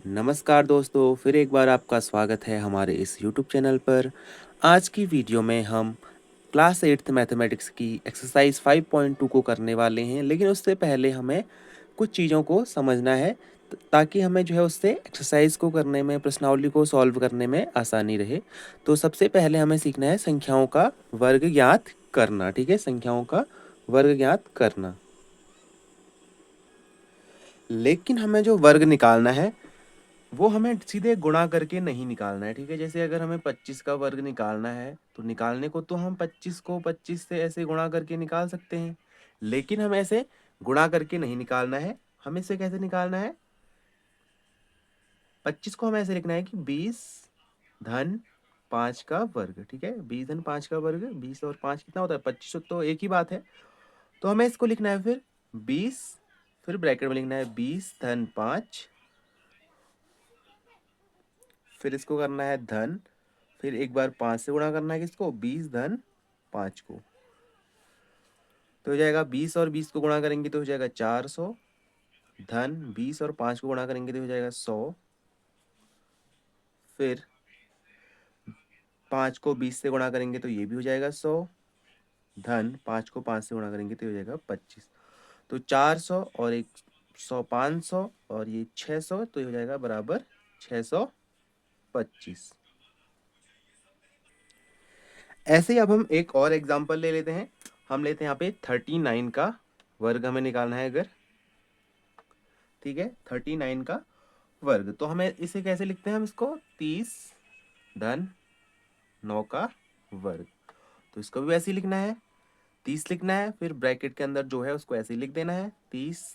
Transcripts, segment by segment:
नमस्कार दोस्तों, फिर एक बार आपका स्वागत है हमारे इस यूट्यूब चैनल पर। आज की वीडियो में हम क्लास 8th मैथमेटिक्स की एक्सरसाइज 5.2 को करने वाले हैं, लेकिन उससे पहले हमें कुछ चीज़ों को समझना है ताकि हमें जो है उससे एक्सरसाइज को करने में, प्रश्नावली को सॉल्व करने में आसानी रहे। तो सबसे पहले हमें सीखना है संख्याओं का वर्ग ज्ञात करना। ठीक है, संख्याओं का वर्ग ज्ञात करना। लेकिन हमें जो वर्ग निकालना है वो हमें सीधे गुणा करके नहीं निकालना है। ठीक है, जैसे अगर हमें 25 का वर्ग निकालना है तो निकालने को तो हम 25 को 25 से ऐसे गुणा करके निकाल सकते हैं, लेकिन हमें ऐसे गुणा करके नहीं निकालना है। हमें इसे कैसे निकालना है? 25 को हमें ऐसे लिखना है कि 20 धन 5 का वर्ग। ठीक है, 20 धन 5 का वर्ग, 20 और 5 कितना होता है? 25। तो एक ही बात है। तो हमें इसको लिखना है फिर 20, फिर ब्रैकेट में लिखना है 20 धन 5, फिर इसको करना है धन, फिर एक बार 5 से गुणा करना है किसको? 20 धन 5 को। तो हो जाएगा 20 और 20 को गुणा करेंगे तो हो जाएगा 400, धन 20 और 5 को गुणा करेंगे तो हो जाएगा 100, फिर 5 को 20 से गुणा करेंगे तो ये भी हो जाएगा 100, धन 5 को 5 से गुणा करेंगे तो हो जाएगा 25। तो 400 और एक 100 500 और ये 600, तो ये हो जाएगा बराबर 625। ऐसे ही अब हम एक और एग्जांपल ले लेते हैं। हम लेते हैं यहाँ पे 39 का वर्ग हमें निकालना है अगर। ठीक है, 39 का वर्ग। तो हमें इसे कैसे लिखते हैं? हम इसको 30 धन 9 का वर्ग। तो इसको भी वैसे ही लिखना है, 30 लिखना है, फिर ब्रैकेट के अंदर जो है उसको ऐसे ही लिख देना है 30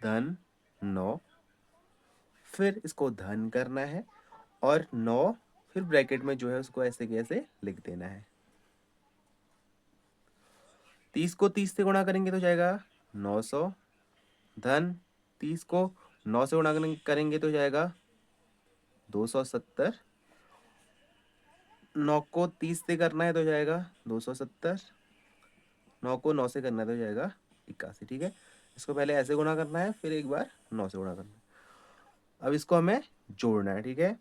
धन 9, फिर इसको धन करना है और 9 फिर ब्रैकेट में जो है उसको ऐसे कैसे लिख देना है। 30 को 30 से गुणा करेंगे तो जाएगा 900, धन 30 को 9 से गुणा करेंगे तो जाएगा 270, 9 को 30 से करना है तो जाएगा 270, 9 को 9 से करना है तो जाएगा 81। ठीक है, इसको पहले ऐसे गुणा करना है, फिर एक बार 9 से गुणा करना है। अब इसको हमें जोड़ना है। ठीक है,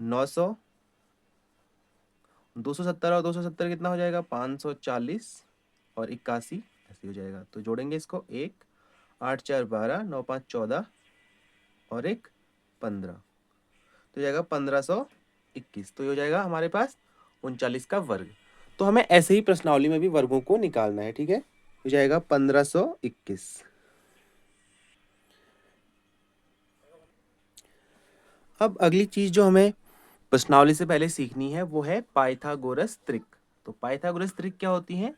900, 270 और 270 कितना हो जाएगा? 540 और 81 ऐसे हो जाएगा। तो जोड़ेंगे इसको, 1 8 4 12 9 5 14 और एक 15, तो जाएगा 1521। तो ये हो जाएगा हमारे पास 39 का वर्ग। तो हमें ऐसे ही प्रश्नावली में भी वर्गों को निकालना है। ठीक है, हो जाएगा 1521। अब अगली चीज जो हमें प्रश्नावली से पहले सीखनी है वो है पाइथागोरस त्रिक। तो पाइथागोरस त्रिक क्या होती है?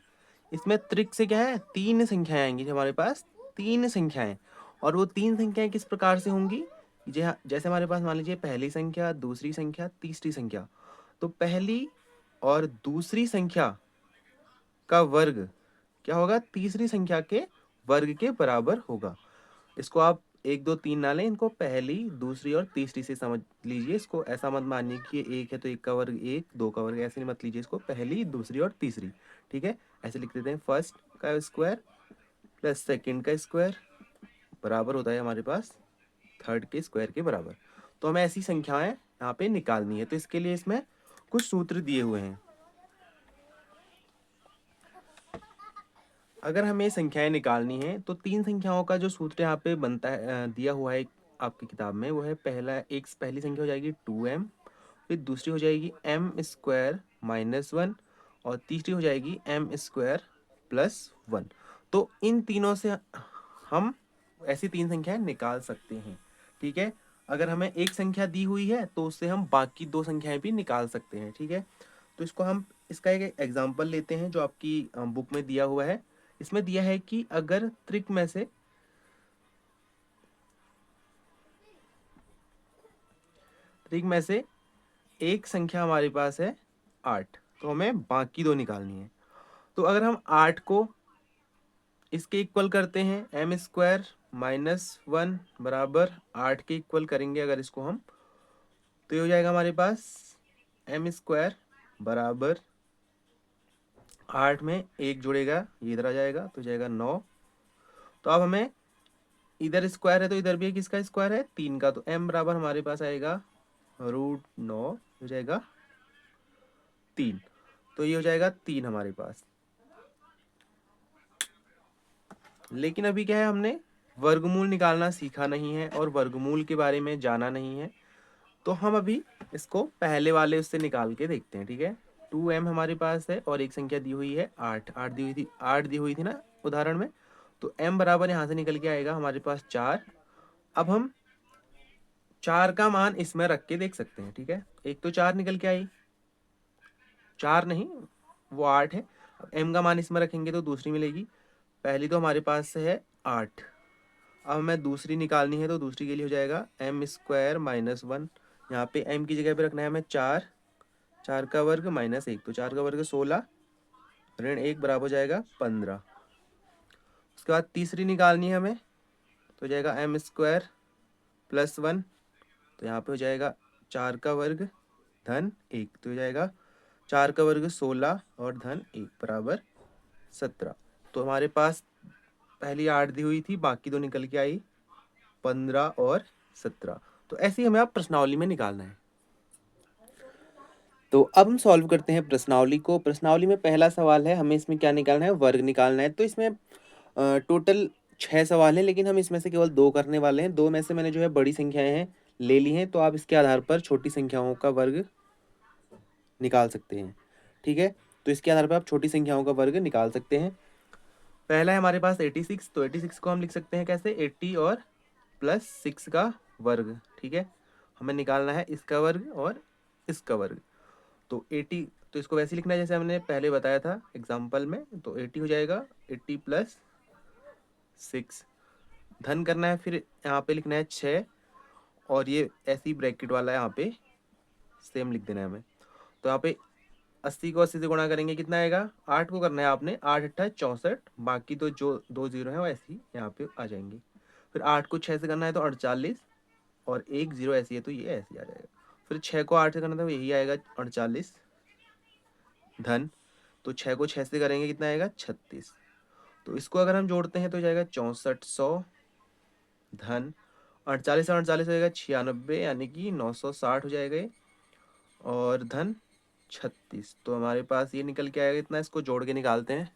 इसमें त्रिक से क्या है, तीन संख्याएं आएंगी हमारे पास, तीन संख्याएं। और वो तीन संख्याएं किस प्रकार से होंगी? जैसे हमारे पास मान लीजिए पहली संख्या, दूसरी संख्या, तीसरी संख्या। तो पहली और दूसरी संख्या का वर्ग क्या होगा? तीसरी संख्या के वर्ग के बराबर होगा। इसको आप 1 2 3 ना लें, इनको पहली, दूसरी और तीसरी से समझ लीजिए। इसको ऐसा मत मानिए कि ये एक है तो एक का वर्ग एक, दो का वर्ग, ऐसे नहीं मत लीजिए इसको, पहली, दूसरी और तीसरी। ठीक है, ऐसे लिख देते हैं, फर्स्ट का स्क्वायर प्लस सेकंड का स्क्वायर बराबर होता है हमारे पास थर्ड के स्क्वायर के बराबर। तो हमें ऐसी संख्याएं यहाँ पे निकालनी है, तो इसके लिए इसमें कुछ सूत्र दिए हुए हैं। अगर हमें संख्याएं निकालनी है तो तीन संख्याओं का जो सूत्र यहाँ पे बनता है, दिया हुआ है आपकी किताब में, वो है पहली संख्या हो जाएगी 2m, फिर दूसरी हो जाएगी m स्क्वायर माइनस 1 और तीसरी हो जाएगी m स्क्वायर प्लस 1। तो इन तीनों से हम ऐसी तीन संख्याएं निकाल सकते हैं। ठीक है, अगर हमें एक संख्या दी हुई है तो उससे हम बाकी दो संख्याएं भी निकाल सकते हैं। ठीक है, तो इसका एक एग्जाम्पल लेते हैं जो आपकी बुक में दिया हुआ है। इसमें दिया है कि अगर त्रिक में से एक संख्या हमारे पास है 8, तो हमें बाकी दो निकालनी है। तो अगर हम 8 को इसके इक्वल करते हैं, एम स्क्वायर माइनस 1 बराबर 8 के इक्वल करेंगे अगर इसको हम, तो ये हो जाएगा हमारे पास एम स्क्वायर बराबर 8 में एक जुड़ेगा, ये इधर आ जाएगा तो जाएगा 9। तो अब हमें इधर स्क्वायर है तो इधर भी किसका स्क्वायर है, 3 का। तो m बराबर हमारे पास आएगा √9 हो जाएगा 3। तो ये हो जाएगा 3 हमारे पास। लेकिन अभी क्या है, हमने वर्गमूल निकालना सीखा नहीं है और वर्गमूल के बारे में जाना नहीं है। तो हम अभी इसको पहले वाले उससे निकाल के देखते हैं, ठीक है। 2m हमारे पास है और एक संख्या दी हुई है 8। 8 दी हुई थी ना उदाहरण में। तो m बराबर यहाँ से निकल के आएगा हमारे पास 4। अब हम 4 का मान इसमें रख के देख सकते हैं, ठीक है। एक तो 4 निकल के आई, 4 नहीं वो 8 है। अब m का मान इसमें रखेंगे तो दूसरी मिलेगी। पहली तो हमारे पास है 8। अब हमें दूसरी निकालनी है तो दूसरी के लिए हो जाएगा m² - 1। यहाँ पे m की जगह पे रखना है हमें 4। 4 का वर्ग -1, तो 4 का वर्ग 16 ऋण 1 बराबर हो जाएगा 15। उसके बाद तीसरी निकालनी है हमें तो हो जाएगा m² + 1। तो यहाँ पे हो जाएगा 4 का वर्ग धन 1, तो हो जाएगा 4 का वर्ग 16 और धन 1 बराबर 17। तो हमारे पास पहली 8 दी हुई थी, बाकी दो निकल के आई 15 और 17। तो ऐसे ही हमें आप प्रश्नावली में निकालना है। तो अब हम सॉल्व करते हैं प्रश्नावली को। प्रश्नावली में पहला सवाल है, हमें इसमें क्या निकालना है, वर्ग निकालना है। तो इसमें टोटल 6 सवाल है, लेकिन हम इसमें से केवल 2 करने वाले हैं। 2 में से मैंने जो है बड़ी संख्याएं हैं ले ली हैं, तो आप इसके आधार पर छोटी संख्याओं का वर्ग निकाल सकते हैं, ठीक है। तो इसके आधार पर आप छोटी संख्याओं का वर्ग निकाल सकते हैं। पहला है हमारे पास 86। तो 86 को हम लिख सकते हैं कैसे, 80 और +6 का वर्ग, ठीक है। हमें निकालना है इसका वर्ग और इसका वर्ग। तो 80, तो इसको वैसे लिखना है जैसे हमने पहले बताया था एग्जाम्पल में। तो 80 हो जाएगा 80 + 6। धन करना है, फिर यहाँ पे लिखना है 6 और ये ऐसी ब्रैकेट वाला यहाँ पे सेम लिख देना है हमें। तो यहाँ पे 80 को 80 से गुणा करेंगे कितना आएगा, 8 को करना है आपने, 8 × 8 = 64। बाकी तो जो 2 0 है वो ऐसे ही यहाँ पे आ जाएंगे। फिर 8 को 6 से करना है तो 48 और 1 0 ऐसी है तो ये ऐसे आ जाएगा। फिर 6 को 8 से करना था यही आएगा 48 धन, तो 6 को 6 से करेंगे कितना आएगा 36। तो इसको अगर हम जोड़ते हैं तो हो जाएगा 6400 धन 48 और 48 हो जाएगा 96, यानी कि 960 हो जाएगा ये, और धन 36। तो हमारे पास ये निकल के आएगा इतना। इसको जोड़ के निकालते हैं।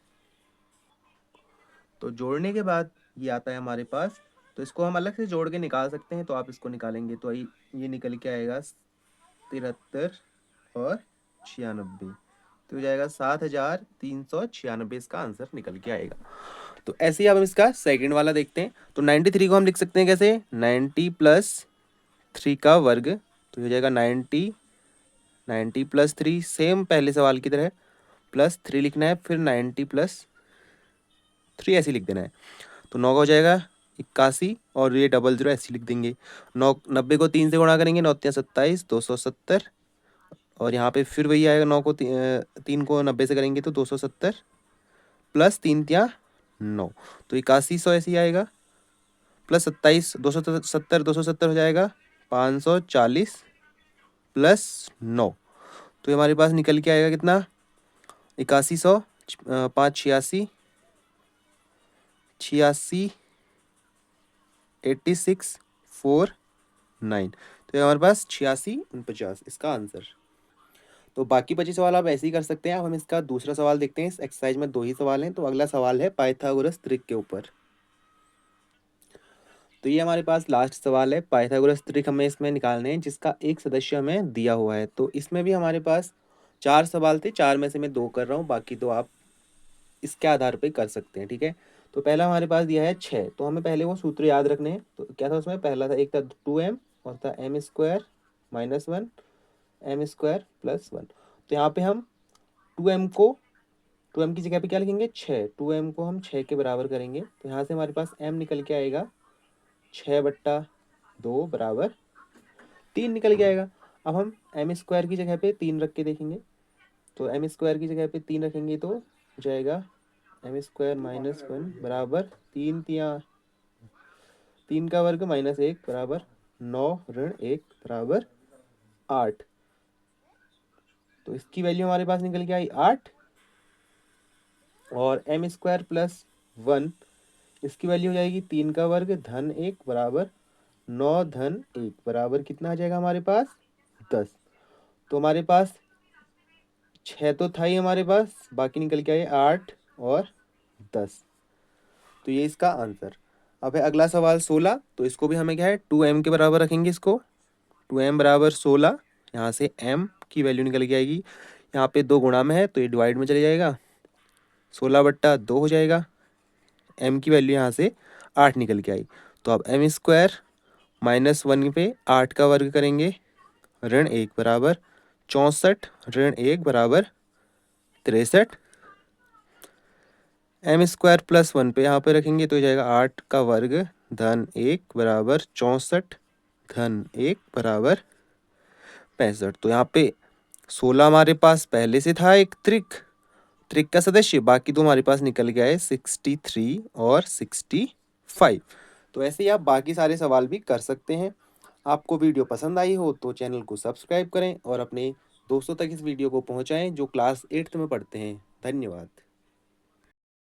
तो जोड़ने के बाद ये आता है हमारे पास। तो इसको हम अलग से जोड़ के निकाल सकते हैं। तो आप इसको निकालेंगे तो ये निकल के आएगा 73 और 96, तो हो जाएगा 7396। इसका आंसर निकल के आएगा। तो ऐसे ही अब हम इसका सेकंड वाला देखते हैं। तो 93 को हम लिख सकते हैं कैसे, 90 + 3 का वर्ग। तो हो जाएगा 90 + 3, सेम पहले सवाल की तरह +3 लिखना है, फिर 90 + 3 ऐसे लिख देना है। तो 9 का हो जाएगा 81 और ये 00 ऐसे लिख देंगे। 90 को 3 से गुणा करेंगे, 9 × 3 = 27, 270। और यहाँ पे फिर वही आएगा, 9 को 3 को 90 से करेंगे तो 270 + 3 × 9, तो 8100 ऐसे ही आएगा। +27 270 हो जाएगा 540 + 9, तो ये हमारे पास निकल के आएगा कितना, 8100 5 86 86 86 4 9, तो ये हमारे पास 86 49 इसका आंसर। तो बाकी 25 सवाल आप ऐसे ही कर सकते हैं। अब हम इसका दूसरा सवाल देखते हैं। इस एक्सरसाइज में 2 ही सवाल हैं। तो अगला सवाल है पाइथागोरस त्रिक के ऊपर। तो ये हमारे पास लास्ट सवाल है। पाइथागोरस त्रिक हमें इसमें निकालने हैं, जिसका एक सदस्य हमें दिया हुआ है। तो इसमें भी हमारे पास 4 सवाल थे, 4 में से मैं 2 कर रहा हूँ, बाकी तो आप इसके आधार पे कर सकते हैं, ठीक है। तो पहला हमारे पास दिया है 6। तो हमें पहले वो सूत्र याद रखने हैं। तो क्या था उसमें, पहला था, एक था 2m और था m² - 1 m² + 1। तो यहाँ पे हम 2m की जगह पे क्या लिखेंगे, 6। 2m को हम 6 के बराबर करेंगे। तो यहाँ से हमारे पास m निकल के आएगा 6/2 बराबर 3 निकल के आएगा। अब हम m² की जगह पे 3 रख के देखेंगे। तो m² की जगह पे 3 रखेंगे तो हो जाएगा m² - 1 बराबर 3 का वर्ग -1 बराबर 9 ऋण 1 बराबर 8। तो इसकी वैल्यू हमारे पास निकल के आई 8। और m² + 1 इसकी वैल्यू हो जाएगी 3 का वर्ग धन 1 बराबर 9 धन 1 बराबर कितना आ जाएगा हमारे पास 10। तो हमारे पास 6 तो था ही हमारे पास, बाकी निकल के आए 8 और 10। तो ये इसका आंसर। अब है अगला सवाल 16। तो इसको भी हमें क्या है 2m के बराबर रखेंगे इसको। 2m बराबर 16। यहाँ से m की वैल्यू निकल के आएगी, यहाँ पे 2 गुणा में है तो ये डिवाइड में चले जाएगा, 16/2 हो जाएगा। m की वैल्यू यहाँ से 8 निकल के आई। तो अब m स्क्वायर -1 पे 8 का वर्ग करेंगे, ऋण 1 बराबर 64, ऋण 1 बराबर 63। एम स्क्वायर +1 पे यहाँ पे रखेंगे तो हो जाएगा 8 का वर्ग धन 1 बराबर 64 धन 1 बराबर 65। तो यहाँ पे 16 हमारे पास पहले से था एक त्रिक का सदस्य, बाकी तो हमारे पास निकल गया है 63 और 65। तो ऐसे ही आप बाकी सारे सवाल भी कर सकते हैं। आपको वीडियो पसंद आई हो तो चैनल को सब्सक्राइब करें और अपने दोस्तों तक इस वीडियो को पहुंचाएं जो क्लास 8th में पढ़ते हैं। धन्यवाद।